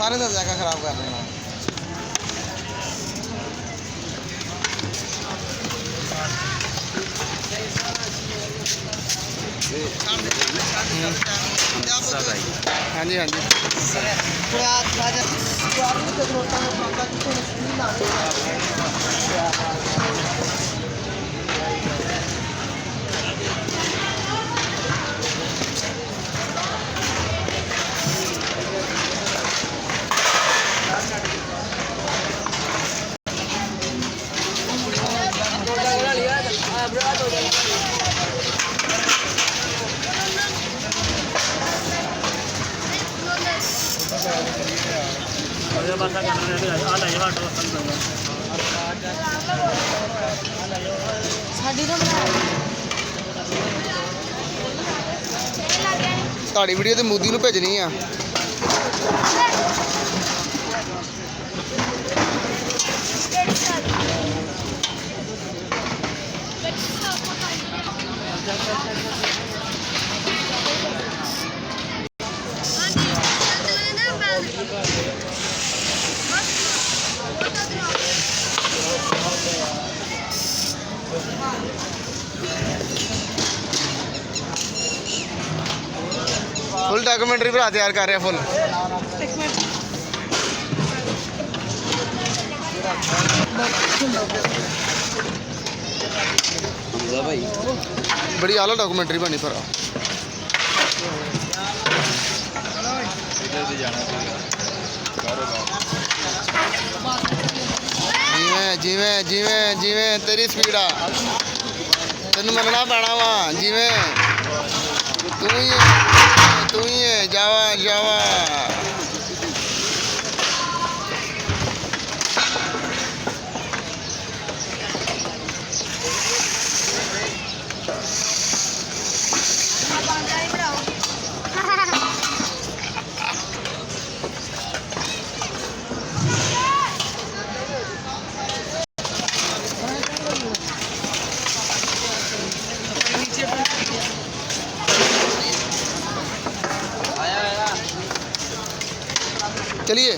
सारे का जगह खराब कर रहे हैं। हाँ जी हाँ जी ਤੁਹਾਡੀ ਵੀਡੀਓ ਤੇ ਮੋਦੀ ਨੂੰ ਭੇਜਣੀ ਆ। फुल डॉक्यूमेंट्री भरा तैयार कर रहे हैं फुल। बड़ी आला डॉक्यूमेंट्री बनी फिर जिवें जिवें जिवें जिवें तेरी स्पीड आ तेन मनना पैना वा जिवें तू ही है जावा जावा। चलिए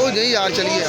ओ नहीं यार चलिए